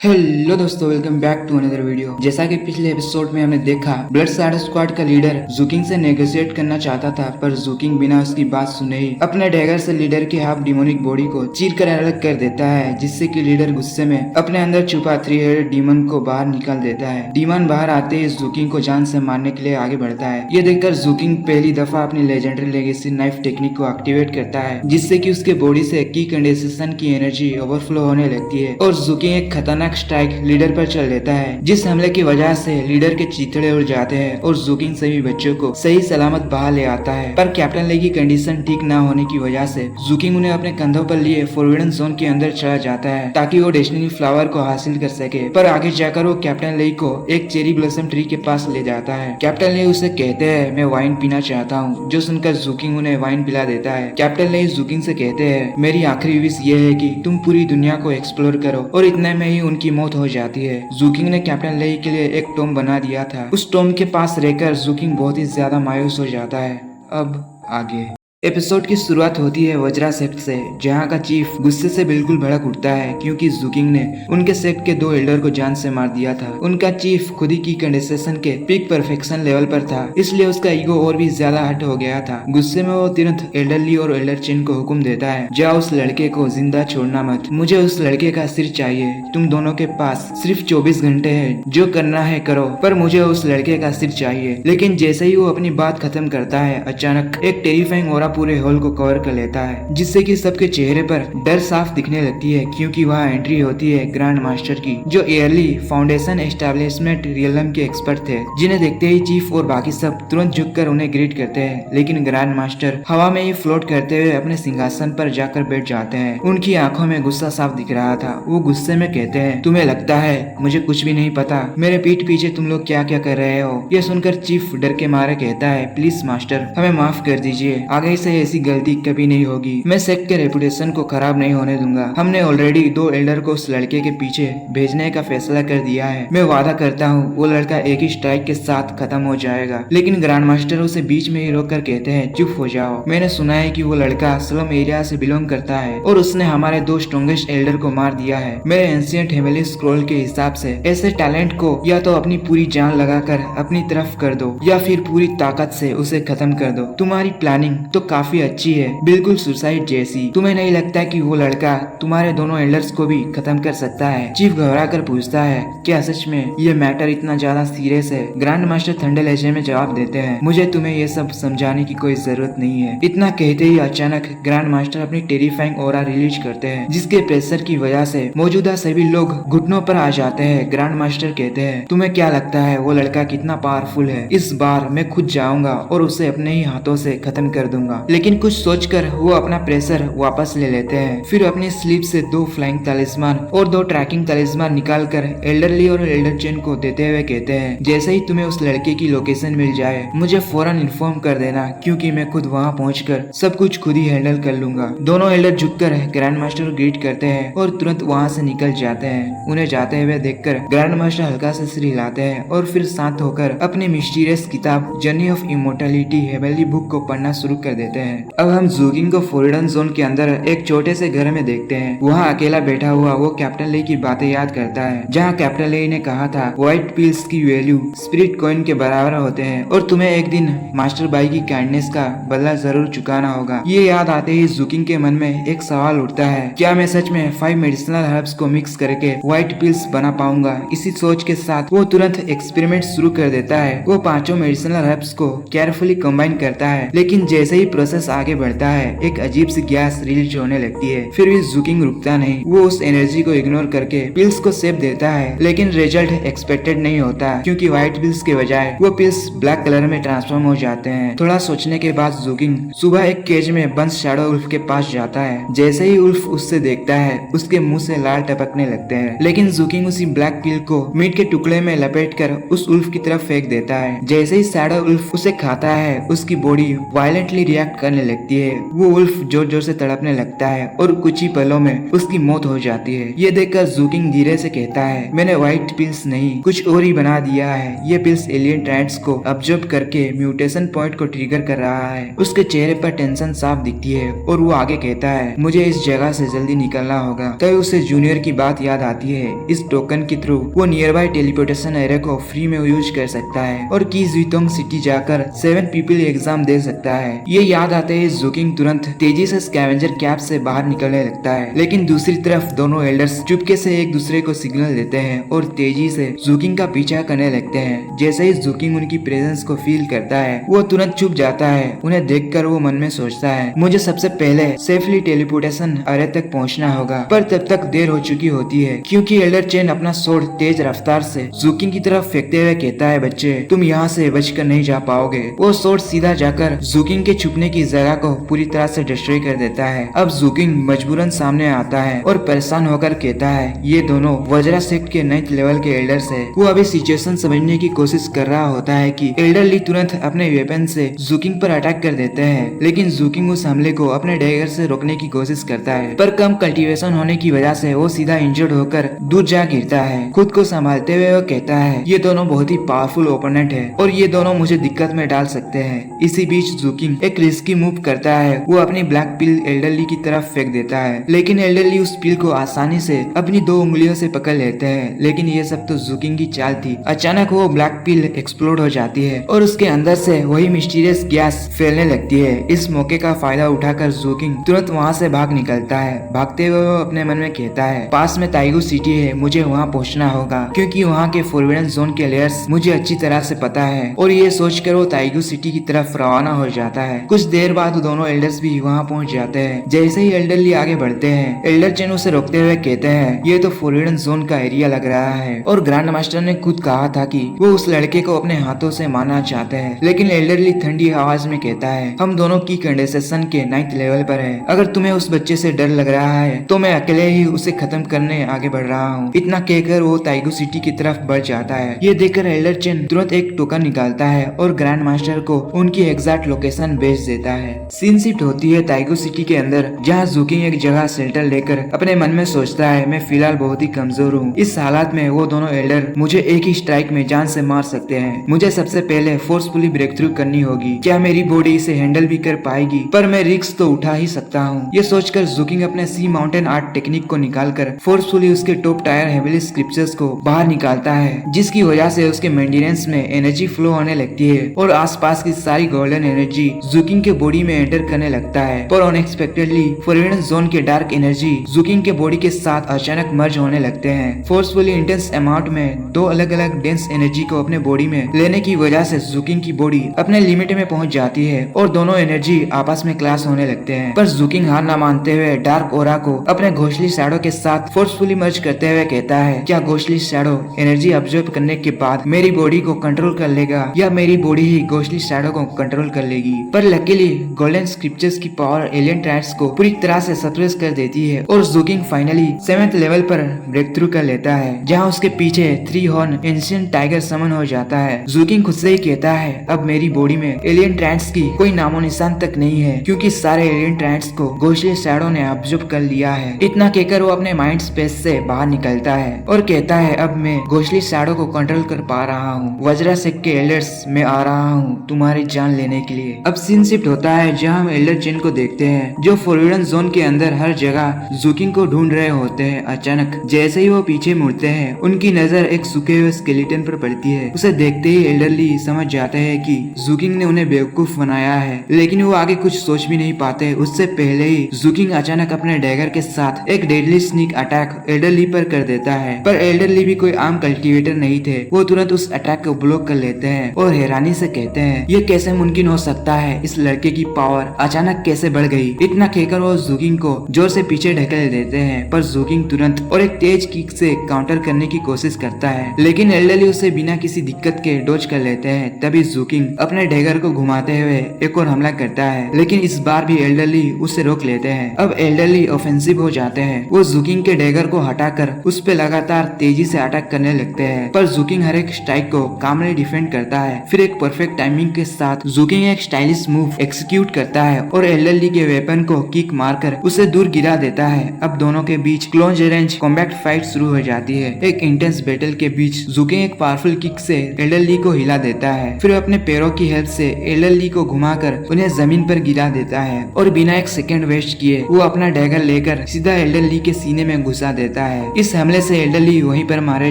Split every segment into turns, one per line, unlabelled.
Hello दोस्तों, welcome back to another video. जैसा कि पिछले एपिसोड में हमने देखा, ब्लड साइड स्क्वाड का लीडर जुकिंग से नेगोशिएट करना चाहता था, पर जुकिंग बिना उसकी बात सुने ही अपने डैगर से लीडर की हाफ डिमोनिक बॉडी को चीर कर अलग कर देता है, जिससे कि लीडर गुस्से में अपने अंदर छुपा 3 हेडेड डीमन को बाहर निकाल देता है। डीमन बाहर आते ही जुकिंग को जान से मारने के लिए आगे बढ़ता है। ये देखकर जुकिंग पहली दफा अपनी लेजेंडरी लेगेसी नाइफ टेक्निक को एक्टिवेट करता है, जिससे कि उसके बॉडी से की कंडेंसेशन की एनर्जी ओवरफ्लो होने लगती है और जुकिंग एक खतरनाक स्ट्राइक लीडर पर चल देता है, जिस हमले की वजह से लीडर के चीथड़े उड़ जाते हैं और जुकिंग सभी बच्चों को सही सलामत बाहर ले आता है। पर कैप्टन ले की कंडीशन ठीक ना होने की वजह से जुकिंग उन्हें अपने कंधों पर लिए फॉरबिडन जोन के अंदर चला जाता है, ताकि वो डेस्टिनी फ्लावर को हासिल कर सके। पर आगे जाकर वो कैप्टन ले को एक चेरी ब्लॉसम ट्री के पास ले जाता है। कैप्टन ले उसे कहते हैं, मैं वाइन पीना चाहता हूँ, जो सुनकर जुकिंग उन्हें वाइन पिला देता है। कैप्टन ले जुकिंग से कहते हैं, मेरी आखिरी विश ये है कि तुम पूरी दुनिया को एक्सप्लोर करो, और इतने में ही उनकी मौत हो जाती है। जुकिंग ने कैप्टन लेई के लिए एक टोम बना दिया था। उस टोम के पास रहकर जुकिंग बहुत ही ज्यादा मायूस हो जाता है। अब आगे एपिसोड की शुरुआत होती है वज्रा सेक्ट से, जहाँ का चीफ गुस्से से बिल्कुल भड़क उठता है, क्योंकि जुकिंग ने उनके सेक्ट के 2 एल्डर को जान से मार दिया था। उनका चीफ खुद ही की कंडेंसेशन के पीक परफेक्शन लेवल पर था, इसलिए उसका ईगो और भी ज्यादा हर्ट हो गया था। गुस्से में वो तुरंत एल्डर ली और एल्डर चिन को हुक्म देता है, जाओ उस लड़के को जिंदा छोड़ना मत, मुझे उस लड़के का सिर चाहिए। तुम दोनों के पास सिर्फ 24 घंटे है, जो करना है करो, पर मुझे उस लड़के का सिर चाहिए। लेकिन जैसे ही वो अपनी बात खत्म करता है, अचानक एक टेरिफाइंग ऑरा पूरे हॉल को कवर कर लेता है, जिससे कि सबके चेहरे पर डर साफ दिखने लगती है, क्योंकि वहाँ एंट्री होती है ग्रैंड मास्टर की, जो एयरली फाउंडेशन एस्टेब्लिशमेंट रियलम के एक्सपर्ट थे, जिन्हें देखते ही चीफ और बाकी सब तुरंत झुककर उन्हें ग्रीट करते हैं। लेकिन ग्रैंड मास्टर हवा में ही फ्लोट करते हुए अपने सिंहासन पर जाकर बैठ जाते हैं। उनकी आंखों में गुस्सा साफ दिख रहा था। वो गुस्से में कहते हैं, तुम्हें लगता है मुझे कुछ भी नहीं पता, मेरे पीठ पीछे तुम लोग क्या क्या कर रहे हो। यह सुनकर चीफ डर के मारे कहता है, प्लीज मास्टर, हमें माफ कर दीजिए, आगे से ऐसी गलती कभी नहीं होगी। मैं सेक्ट के रेपुटेशन को खराब नहीं होने दूंगा। हमने ऑलरेडी 2 एल्डर को उस लड़के के पीछे भेजने का फैसला कर दिया है। मैं वादा करता हूँ वो लड़का एक ही स्ट्राइक के साथ खत्म हो जाएगा। लेकिन ग्रैंड मास्टर उसे बीच में ही रोक कर कहते हैं, चुप हो जाओ, मैंने सुना है कि वो लड़का स्लम एरिया से बिलोंग करता है और उसने हमारे 2 स्ट्रॉन्गेस्ट एल्डर को मार दिया है। मेरे एंशिएंट हेवनली स्क्रॉल के हिसाब से ऐसे टैलेंट को या तो अपनी पूरी जान लगाकर अपनी तरफ कर दो, या फिर पूरी ताकत से उसे खत्म कर दो। तुम्हारी प्लानिंग तो काफी अच्छी है, बिल्कुल सुसाइड जैसी। तुम्हें नहीं लगता कि वो लड़का तुम्हारे दोनों एल्डर्स को भी खत्म कर सकता है? चीफ घबरा कर पूछता है, क्या सच में ये मैटर इतना ज्यादा सीरियस है? ग्रैंड मास्टर ठंडे लहजे में जवाब देते हैं, मुझे तुम्हें ये सब समझाने की कोई जरूरत नहीं है। इतना कहते ही अचानक ग्रैंड मास्टर अपनी टेरिफाइंग ऑरा रिलीज करते हैं, जिसके प्रेशर की वजह से मौजूदा सभी लोग घुटनों पर आ जाते हैं। ग्रैंड मास्टर कहते हैं, तुम्हें क्या लगता है वो लड़का कितना पावरफुल है? इस बार मैं खुद जाऊंगा और उसे अपने ही हाथों से खत्म कर दूंगा। लेकिन कुछ सोचकर वो अपना प्रेशर वापस ले लेते हैं। फिर अपनी स्लीप से 2 फ्लाइंग तलिस्मान और 2 ट्रैकिंग तलिस्मान निकालकर एल्डरली और एल्डर चेन को देते हुए कहते हैं, जैसे ही तुम्हें उस लड़के की लोकेशन मिल जाए मुझे फौरन इन्फॉर्म कर देना, क्योंकि मैं खुद वहां पहुंचकर सब कुछ खुद ही हैंडल कर लूंगा। दोनों एल्डर झुककर ग्रैंड मास्टर को ग्रीट करते हैं और तुरंत वहां से निकल जाते हैं। उन्हें जाते हुए देखकर ग्रैंड मास्टर हल्का से सिर हिलाते हैं और फिर शांत होकर अपनी मिस्टीरियस किताब journey of immortality heavenly book को पढ़ना शुरू कर देते हैं। अब हम जुकिंग को फॉरबिडन जोन के अंदर एक छोटे से घर में देखते हैं। वहाँ अकेला बैठा हुआ वो कैप्टन ले की बातें याद करता है, जहाँ कैप्टन ले ने कहा था व्हाइट पिल्स की वैल्यू स्पिरिट कॉइन के बराबर होते हैं और तुम्हें एक दिन मास्टर बाई की काइंडनेस का बदला जरूर चुकाना होगा। ये याद आते ही जुकिंग के मन में एक सवाल उठता है, क्या मैं सच में 5 मेडिसिनल हर्ब्स को मिक्स करके व्हाइट पिल्स बना पाऊंगा? इसी सोच के साथ वो तुरंत एक्सपेरिमेंट शुरू कर देता है। वो 5 मेडिसिनल हर्ब्स को केयरफुली कंबाइन करता है, लेकिन जैसे ही प्रोसेस आगे बढ़ता है एक अजीब सी गैस रिलीज होने लगती है। फिर भी जुकिंग रुकता नहीं। वो उस एनर्जी को इग्नोर करके पिल्स को सेप देता है, लेकिन रिजल्ट एक्सपेक्टेड नहीं होता, क्योंकि व्हाइट पिल्स के बजाय वो पिल्स ब्लैक कलर में ट्रांसफॉर्म हो जाते हैं। थोड़ा सोचने के बाद जुकिंग सुबह एक केज में बंद शैडो उल्फ के पास जाता है। जैसे ही उल्फ उससे देखता है उसके मुंह से लाल टपकने लगते हैं, लेकिन जुकिंग उसी ब्लैक पिल को मीट के टुकड़े में लपेटकर उस उल्फ की तरफ फेंक देता है। जैसे ही शैडो उल्फ उसे खाता है उसकी बॉडी वायलेंटली रिएक्ट करने लगती है। वो वुल्फ जोर जोर से तड़पने लगता है और कुछ ही पलों में उसकी मौत हो जाती है। ये देखकर जूकिंग धीरे से कहता है, मैंने व्हाइट पिल्स नहीं कुछ और ही बना दिया है। ये पिल्स एलियन ट्राइड्स को ऑब्जर्व करके म्यूटेशन पॉइंट को ट्रिगर कर रहा है। उसके चेहरे पर टेंशन साफ दिखती है और वो आगे कहता है, मुझे इस जगह से जल्दी निकलना होगा। तभी उसे जूनियर की बात याद आती है। इस टोकन के थ्रू वो नियर बाय टेलीपोर्टेशन एरिया को फ्री में यूज कर सकता है और कीज़ुइतोंग सिटी जाकर 7 पीपल एग्जाम दे सकता है। ये याद आते ही जूकिंग तुरंत तेजी से स्कैवेंजर कैंप से बाहर निकलने लगता है। लेकिन दूसरी तरफ दोनों एल्डर्स चुपके से एक दूसरे को सिग्नल देते हैं और तेजी से जूकिंग का पीछा करने लगते हैं। जैसे ही जूकिंग उनकी प्रेजेंस को फील करता है वो तुरंत छुप जाता है। उन्हें देखकर वो मन में सोचता है, मुझे सबसे पहले सेफली टेलीपोर्टेशन एरिया तक पहुंचना होगा। पर तब तक देर हो चुकी होती है क्योंकि एल्डर चेन अपना स्वॉर्ड तेज रफ्तार से जूकिंग की तरफ फेंकते हुए कहता है, बच्चे तुम यहाँ से बचकर नहीं जा पाओगे। वो स्वॉर्ड सीधा जाकर जूकिंग के छुपने की जगह को पूरी तरह से डिस्ट्रॉय कर देता है। अब जूकिंग मजबूरन सामने आता है और परेशान होकर कहता है, ये दोनों वज्रा सेक्ट के 9th लेवल के एल्डर्स है। वो अभी सिचुएशन समझने की कोशिश कर रहा होता है कि एल्डर ली तुरंत अपने वेपन से जूकिंग पर अटैक कर देते हैं। लेकिन जूकिंग उस हमले को अपने डैगर से रोकने की कोशिश करता है, पर कम कल्टीवेशन होने की वजह से वो सीधा इंजर्ड होकर दूर जा गिरता है। खुद को संभालते हुए वो कहता है, ये दोनों बहुत ही पावरफुल ओपोनेंट है और ये दोनों मुझे दिक्कत में डाल सकते हैं। इसी बीच जूकिंग एक रिस्की मूव करता है। वो अपनी ब्लैक पिल एल्डरली की तरफ फेंक देता है, लेकिन एल्डरली उस पिल को आसानी से अपनी 2 उंगलियों से पकड़ लेते हैं। लेकिन ये सब तो जूकिंग की चाल थी। अचानक वो ब्लैक पिल एक्सप्लोड हो जाती है और उसके अंदर से वही मिस्टीरियस गैस फैलने लगती है। इस मौके का फायदा उठाकर जूकिंग तुरंत वहाँ से भाग निकलता है। भागते हुए वो अपने मन में कहता है, पास में ताइगू सिटी है, मुझे वहाँ पहुँचना होगा क्योंकि वहाँ के फॉरबिडन जोन के लेयर्स मुझे अच्छी तरह से पता है। और ये सोचकर वो ताइगू सिटी की तरफ रवाना हो जाता है। कुछ देर बाद दोनों एल्डर्स भी वहाँ पहुँच जाते हैं। जैसे ही एल्डरली आगे बढ़ते हैं, एल्डर चेन उसे रोकते हुए कहते हैं, ये तो फॉरबिडन जोन का एरिया लग रहा है और ग्रैंड मास्टर ने खुद कहा था कि वो उस लड़के को अपने हाथों से मारना चाहते हैं। लेकिन एल्डरली ठंडी आवाज में कहता है, हम दोनों की कंडेंसेशन के 9th लेवल पर है। अगर तुम्हें उस बच्चे से डर लग रहा है तो मैं अकेले ही उसे खत्म करने आगे बढ़ रहा हूँ। इतना कहकर वो ताइगू सिटी की तरफ बढ़ जाता है। ये देखकर एल्डर चेन तुरंत एक टोकन निकालता है और ग्रैंड मास्टर को उनकी एग्जैक्ट लोकेशन भेज देता है। सीन शिफ्ट होती है ताइगू सिटी के अंदर, जहाँ जूकिंग एक जगह शेल्टर लेकर अपने मन में सोचता है, मैं फिलहाल बहुत ही कमजोर हूँ। इस हालात में वो दोनों एल्डर मुझे एक ही स्ट्राइक में जान से मार सकते हैं। मुझे सबसे पहले फोर्सफुली ब्रेक थ्रू करनी होगी। क्या मेरी बॉडी इसे हैंडल भी कर पाएगी? पर मैं रिस्क तो उठा ही सकता हूँ। ये सोचकर जूकिंग अपने सी माउंटेन आर्ट टेक्निक को निकालकर फोर्सफुली उसके टॉप टायर हेविली स्क्रिप्चर्स को बाहर निकालता है, जिसकी वजह से उसके मेंटेनेंस में एनर्जी फ्लो होने लगती है और आसपास की सारी गोल्डन एनर्जी जूकिंग के बॉडी में एंटर करने लगता है। पर अनएक्सपेक्टेडली फॉरबिडन जोन के डार्क एनर्जी जूकिंग के बॉडी के साथ अचानक मर्ज होने लगते हैं। फोर्सफुली इंटेंस अमाउंट में 2 अलग अलग डेंस एनर्जी को अपने बॉडी में लेने की वजह से जूकिंग की बॉडी अपने लिमिट में पहुंच जाती है और दोनों एनर्जी आपस में क्लैश होने लगते हैं। पर जूकिंग हार न मानते हुए डार्क ओरा को अपने घोषली शैडो के साथ फोर्सफुली मर्ज करते हुए कहता है, क्या घोषली शैडो एनर्जी ऑब्जर्व करने के बाद मेरी बॉडी को कंट्रोल कर लेगा या मेरी बॉडी ही घोषली शैडो को कंट्रोल कर लेगी? पर लकीली गोल्डन स्क्रिप्चर्स की पावर एलियन ट्राइड्स को पूरी तरह से सप्रेस कर देती है और जूकिंग फाइनली 7th लेवल पर ब्रेक थ्रू कर लेता है, जहाँ उसके पीछे 3 हॉर्न एंशिएंट टाइगर समन हो जाता है। जूकिंग खुद से ही कहता है, अब मेरी बॉडी में एलियन ट्राइड्स की कोई नामो निशान तक नहीं है क्योंकि सारे एलियन ट्राइड्स को घोषली शैडो ने ऑब्जर्व कर लिया है। इतना कहकर वो अपने माइंड स्पेस से बाहर निकलता है और कहता है, अब मैं घोषली शैडो को कंट्रोल कर पा रहा हूँ। वज्रा सेक्ट के एल्डर्स मैं आ रहा हूँ तुम्हारी जान लेने के लिए। अब सीन शिफ्ट होता है जहाँ हम एल्डर चेन को देखते हैं जो फॉरबिडन जोन के अंदर हर जगह जूकिंग को ढूंढ रहे होते हैं। अचानक जैसे ही वो पीछे मुड़ते हैं, उनकी नजर एक सूखे हुए स्केलेटन पर पड़ती है। उसे देखते ही एल्डरली समझ जाते हैं कि जूकिंग ने उन्हें बेवकूफ बनाया है, लेकिन वो आगे कुछ सोच भी नहीं पाते। उससे पहले ही जूकिंग अचानक अपने डैगर के साथ एक डेडली स्नीक अटैक एल्डरली पर कर देता है। पर एल्डरली भी कोई आम कल्टीवेटर नहीं थे। वो तुरंत उस अटैक को ब्लॉक कर लेते हैं और हैरानी से कहते हैं, ये कैसे मुमकिन हो सकता है? इस लड़के की पावर अचानक कैसे बढ़ गई? इतना कहकर वो जूकिंग को जोर से पीछे ढकेल देते हैं, पर जूकिंग तुरंत और एक तेज किक से काउंटर करने की कोशिश करता है, लेकिन एल्डरली उसे बिना किसी दिक्कत के डॉज कर लेते हैं। तभी जूकिंग अपने डैगर को घुमाते हुए एक और हमला करता है, लेकिन इस बार भी एल्डरली उसे रोक लेते हैं। अब एल्डरली ऑफेंसिव हो जाते हैं। वो जूकिंग के डैगर को हटाकर उस पे लगातार तेजी से अटैक करने लगते हैं, पर जूकिंग हर एक स्ट्राइक को कामली डिफेंड करता है। फिर एक परफेक्ट टाइमिंग के साथ जूकिंग एक स्टाइलिश मूव मूव एक्सिक्यूट करता है और एल्डर ली के वेपन को किक मारकर उसे दूर गिरा देता है। अब दोनों के बीच क्लोज रेंज कॉम्बैट फाइट शुरू हो जाती है। एक इंटेंस बैटल के बीच जुकिंग एक पावरफुल किक से एल्डर ली को हिला देता है, फिर अपने पैरों की हेल्प से एल्डर ली को घुमाकर उन्हें जमीन पर गिरा देता है और बिना एक सेकंड वेस्ट किए वो अपना डैगर लेकर सीधा एल्डर ली के सीने में घुसा देता है। इस हमले से एल्डर ली वहीं पर मारे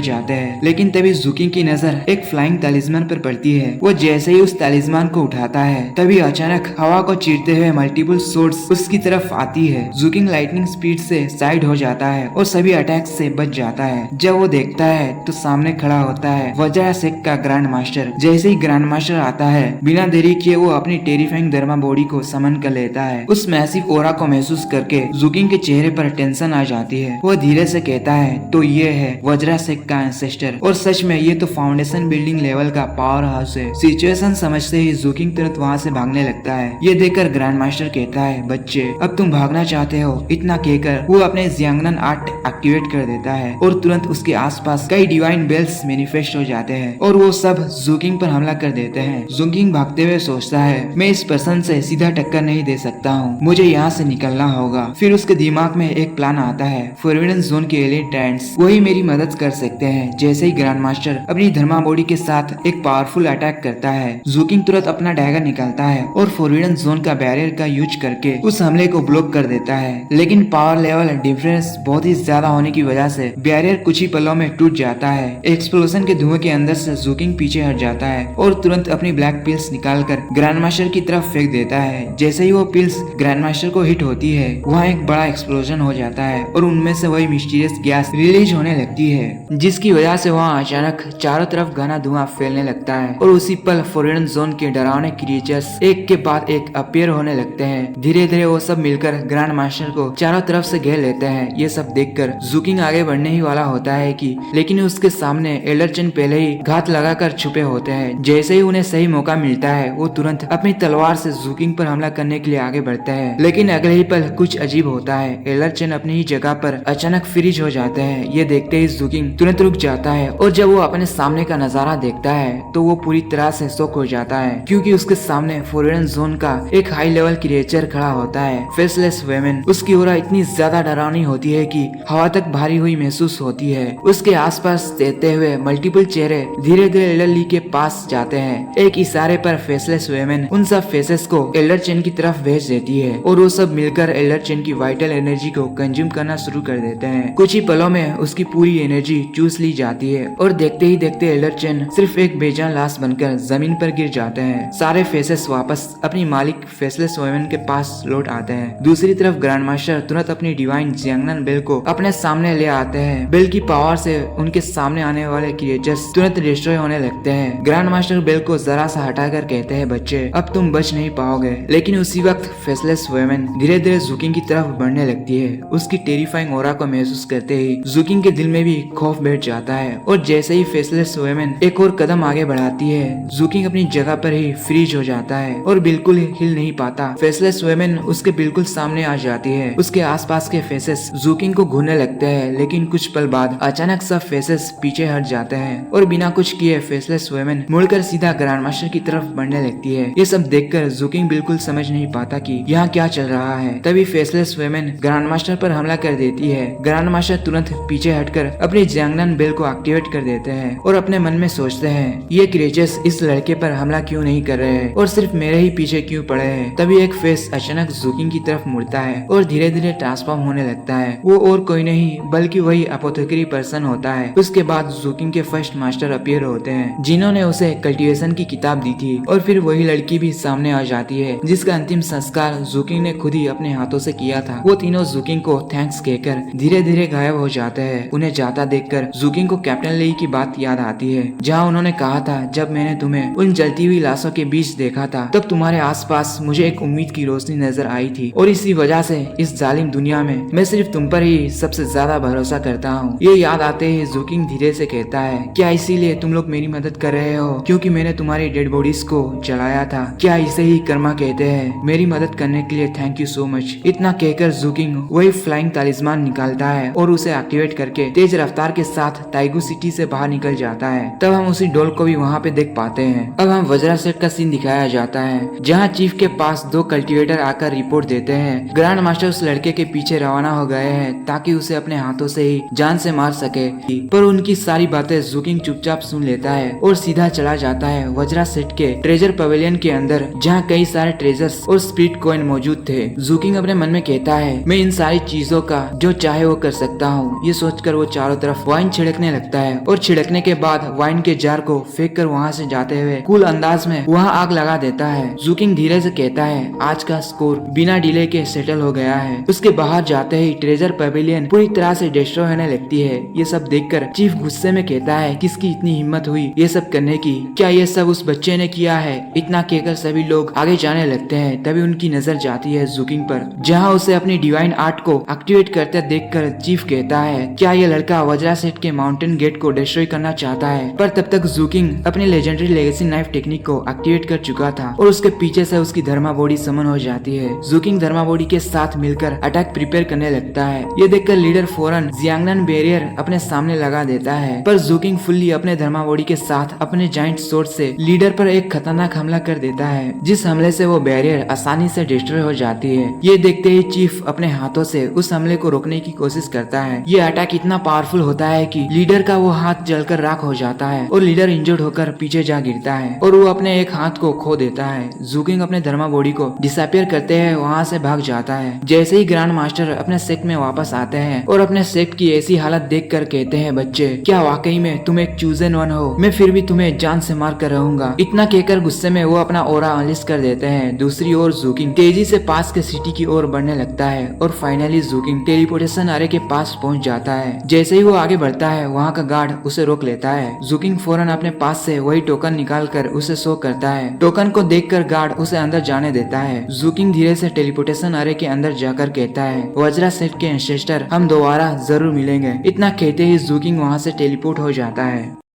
जाते हैं, लेकिन तभी जुकिंग की नजर एक फ्लाइंग तालिस्मान पर पड़ती है। वो जैसे ही उस तालिस्मान को उठाता है तभी अचानक हवा को चीरते हुए मल्टीपल सोर्ड्स उसकी तरफ आती है। जुकिंग लाइटनिंग स्पीड से साइड हो जाता है और सभी अटैक से बच जाता है। जब वो देखता है तो सामने खड़ा होता है वज्रासेक का ग्रैंड मास्टर। जैसे ही ग्रैंड मास्टर आता है बिना देरी किए वो अपनी टेरिफाइंग धर्मा बॉडी को समन कर लेता है। उस मैसिव ओरा को महसूस करके जुकिंग के चेहरे पर टेंशन आ जाती है। वो धीरे से कहता है तो ये है वज्रासेक का एंसेस्टर, और सच में ये तो फाउंडेशन बिल्डिंग लेवल का पावर हाउस है। सिचुएशन समझते ही जुकिंग तुरंत वहाँ से भागने लगता है। ये देखकर ग्रैंड मास्टर कहता है बच्चे अब तुम भागना चाहते हो। इतना कहकर वो अपने जियांगनन आर्ट एक्टिवेट कर देता है और तुरंत उसके आसपास कई डिवाइन बेल्स मैनिफेस्ट हो जाते हैं और वो सब जुकिंग पर हमला कर देते हैं। जुकिंग भागते हुए सोचता है मैं इस पर्सन से सीधा टक्कर नहीं दे सकता हूँ, मुझे यहाँ से निकलना होगा। फिर उसके दिमाग में एक प्लान आता है, फॉरबिडन जोन के एलिट टाइटंस वही मेरी मदद कर सकते हैं। जैसे ही ग्रैंड मास्टर अपनी धर्मा बॉडी के साथ एक पावरफुल अटैक करता है, जुकिंग तुरंत अपना डैगर निकालता है और फॉरबिडन जोन का बैरियर का यूज करके उस हमले को ब्लॉक कर देता है। लेकिन पावर लेवल डिफरेंस बहुत ही ज्यादा होने की वजह से बैरियर कुछ ही पलों में टूट जाता है। एक्सप्लोजन के धुएं के अंदर से जुकिंग पीछे हट जाता है और तुरंत अपनी ब्लैक पिल्स निकालकर ग्रैंड मास्टर की तरफ फेंक देता है। जैसे ही वो पिल्स ग्रैंड मास्टर को हिट होती है वहाँ एक बड़ा एक्सप्लोजन हो जाता है और उनमें से वही मिस्टीरियस गैस रिलीज होने लगती है, जिसकी वजह से वहाँ अचानक चारों तरफ घना धुआं फैलने लगता है और उसी पल फॉरबिडन जोन के डरावने क्रिएचर्स एक के बाद एक अपीयर होने लगते हैं। धीरे धीरे वो सब मिलकर ग्रैंड मास्टर को चारों तरफ से घेर लेते हैं। ये सब देखकर जुकिंग आगे बढ़ने ही वाला होता है कि लेकिन उसके सामने एल्डर चेन पहले ही घात लगाकर छुपे होते हैं। जैसे ही उन्हें सही मौका मिलता है वो तुरंत अपनी तलवार से जुकिंग पर हमला करने के लिए आगे बढ़ते हैं, लेकिन अगले ही पल कुछ अजीब होता है। एल्डर चेन अपनी ही जगह पर अचानक फ्रीज हो जाते हैं। ये देखते ही जुकिंग तुरंत रुक जाता है और जब वो अपने सामने का नजारा देखता है तो वो पूरी तरह से शॉक हो जाता है, क्योंकि उसके सामने फॉरबिडन जोन का एक हाई लेवल क्रिएचर खड़ा होता है, फेसलेस वेमेन। उसकी ओरा इतनी ज्यादा डरावनी होती है कि हवा तक भारी हुई महसूस होती है। उसके आसपास तैरते हुए मल्टीपल चेहरे धीरे धीरे एल्डर ली के पास जाते हैं। एक इशारे पर फेसलेस वेमेन उन सब फेसेस को एल्डर चेन की तरफ भेज देती है और वो सब मिलकर एल्डर चेन की वाइटल एनर्जी को कंज्यूम करना शुरू कर देते हैं। कुछ ही पलों में उसकी पूरी एनर्जी चूस ली जाती है और देखते ही देखते एल्डर चेन सिर्फ एक बेजान लाश बनकर जमीन पर गिर जाते हैं। सारे फेसेस वापस अपनी मालिक फेसलेस वेमेन के पास लौट आते हैं। दूसरी तरफ ग्रैंड मास्टर तुरंत अपनी डिवाइन जियांगनन बेल को अपने सामने ले आते हैं। बेल की पावर से उनके सामने आने वाले क्रिएचर्स तुरंत डिस्ट्रॉय होने लगते हैं। ग्रैंड मास्टर बेल को जरा सा हटाकर कहते हैं बच्चे अब तुम बच नहीं पाओगे। लेकिन उसी वक्त फेसलेस वेमेन धीरे धीरे जुकिंग की तरफ बढ़ने लगती है। उसकी टेरिफाइंग ओरा को महसूस करते ही जुकिंग के दिल में भी खौफ बैठ जाता है और जैसे ही फेसलेस वेमेन एक और कदम आगे बढ़ाती है जुकिंग अपनी जगह पर ही फ्रीज हो जाता है और बिल्कुल हिल नहीं पाता। फेसलेस वेमेन उसके बिल्कुल सामने आ जाती है। उसके आसपास के फेसेस जुकिंग को घूरने लगते हैं, लेकिन कुछ पल बाद अचानक सब फेसेस पीछे हट जाते हैं और बिना कुछ किए फेसलेस वेमेन मुड़कर सीधा ग्रैंड मास्टर की तरफ बढ़ने लगती है। ये सब देखकर जुकिंग बिल्कुल समझ नहीं पाता कि यहाँ क्या चल रहा है। तभी फेसलेस वेमेन ग्रैंड मास्टर पर हमला कर देती है। ग्रैंड मास्टर तुरंत पीछे हटकर अपनी जियांगनन बेल को एक्टिवेट कर देते हैं और अपने मन में सोचते हैं ये क्रिएचर्स इस लड़के पर हमला क्यों नहीं कर रहे हैं और सिर्फ मेरे ही पीछे क्यों पड़े हैं। तभी एक फेस अचानक जुकिंग की तरफ मुड़ता है और धीरे धीरे ट्रांसफॉर्म होने लगता है। वो और कोई नहीं बल्कि वही अपोथेकेरी पर्सन होता है। उसके बाद जुकिंग के फर्स्ट मास्टर अपीयर होते हैं जिन्होंने उसे कल्टीवेशन की किताब दी थी, और फिर वही लड़की भी सामने आ जाती है जिसका अंतिम संस्कार जुकिंग ने खुद ही अपने हाथों से किया था। वो तीनों जुकिंग को थैंक्स कहकर धीरे धीरे गायब हो जाते हैं। उन्हें जाता देखकर जुकिंग को कैप्टन ली की बात याद आती है जहाँ उन्होंने कहा था जब मैंने तुम्हें उन जलती हुई लाशों के बीच देखा था तब तुम्हारे आसपास मुझे एक उम्मीद की रोशनी नजर आई थी और इसी वजह से इस जालिम दुनिया में मैं सिर्फ तुम पर ही सबसे ज्यादा भरोसा करता हूँ। ये याद आते ही जुकिंग धीरे से कहता है क्या इसीलिए तुम लोग मेरी मदद कर रहे हो क्योंकि मैंने तुम्हारी डेड बॉडीज को जलाया था? क्या इसे ही कर्मा कहते हैं? मेरी मदद करने के लिए थैंक यू सो मच। इतना कहकर जुकिंग वही फ्लाइंग तालिस्मान निकालता है और उसे एक्टिवेट करके तेज रफ्तार के साथ ताइगू सिटी से बाहर निकल जाता है। तब हम उसी डोल को भी वहाँ पे देख पाते हैं। अब हम वज्रासेक का सीन दिखाया जाता है जहाँ चीफ के पास 2 कल्टीवेटर आकर रिपोर्ट देते हैं। ग्रैंड मास्टर उस लड़के के पीछे रवाना हो गए हैं ताकि उसे अपने हाथों से ही जान से मार सके, पर उनकी सारी बातें जुकिंग चुपचाप सुन लेता है और सीधा चला जाता है वज्रा सेट के ट्रेजर पवेलियन के अंदर, जहाँ कई सारे ट्रेजर्स और स्पिरिट कॉइन मौजूद थे। जुकिंग अपने मन में कहता है मैं इन सारी चीजों का जो चाहे वो कर सकता हूँ। ये सोचकर वो चारों तरफ वाइन छिड़कने लगता है और छिड़कने के बाद वाइन के जार को फेंक कर वहाँ से जाते हुए कूल अंदाज में वहाँ आग लगा देता है। जुकिंग धीरे से कहता है आज का स्कोर बिना डिले के सेटल हो गया है। उसके बाहर जाते ही ट्रेजर पवेलियन पूरी तरह से डिस्ट्रॉय होने लगती है। ये सब देखकर चीफ गुस्से में कहता है किसकी इतनी हिम्मत हुई ये सब करने की, क्या ये सब उस बच्चे ने किया है? इतना कहकर सभी लोग आगे जाने लगते हैं। तभी उनकी नजर जाती है जुकिंग पर, जहाँ उसे अपनी डिवाइन आर्ट को एक्टिवेट करते देखकर चीफ कहता है क्या ये लड़का वज्रा सेट के माउंटेन गेट को डिस्ट्रॉय करना चाहता है? पर तब तक जुकिंग अपनी लेजेंडरी लेगेसी नाइफ टेक्निक को एक्टिवेट कर चुका था और उसके पीछे से उसकी धर्मा बॉडी समन हो जाती है। जुकिंग धर्मा बॉडी के साथ मिलकर अटैक प्रिपेयर करने लगता है। ये देखकर लीडर फौरन जियांगनान बैरियर अपने सामने लगा देता है, पर जुकिंग फुल्ली अपने धर्मा बॉडी के साथ अपने जाइंट स्वॉर्ड से लीडर पर एक खतरनाक हमला कर देता है, जिस हमले से वो बैरियर आसानी से डिस्ट्रॉय हो जाती है। ये देखते ही चीफ अपने हाथों से उस हमले को रोकने की कोशिश करता है। ये अटैक इतना पावरफुल होता है कि लीडर का वो हाथ जलकर राख हो जाता है और लीडर इंजर्ड होकर पीछे जा गिरता है और वो अपने एक हाथ को खो देता है। जुकिंग अपने धर्मा बॉडी को डिसअपियर करते हैं वहाँ से भाग जाता है। जैसे ही ग्रैंड मास्टर अपने सेक्ट में वापस आते हैं और अपने सेक्ट की ऐसी हालत देखकर कहते हैं बच्चे क्या वाकई में तुम एक चूजन वन हो? मैं फिर भी तुम्हें जान से मार कर रहूंगा। इतना कहकर गुस्से में वो अपना ओरा अनलिस्ट कर देते हैं। दूसरी ओर जुकिंग तेजी से पास के सिटी की ओर बढ़ने लगता है और फाइनली जुकिंग टेलीपोर्टेशन अरे के पास पहुंच जाता है। जैसे ही वो आगे बढ़ता है वहाँ का गार्ड उसे रोक लेता है। जुकिंग फौरन अपने पास से वही टोकन निकाल कर उसे शो करता है। टोकन को देखकर गार्ड उसे अंदर जाने देता है। जुकिंग धीरे से टेलीपोर्टेशन अरे के अंदर जाकर कहता है वज्रा सेट के एंसेस्टर हम दोबारा जरूर मिलेंगे। इतना कहते ही जुकिंग वहाँ से टेलीपोर्ट हो जाता है।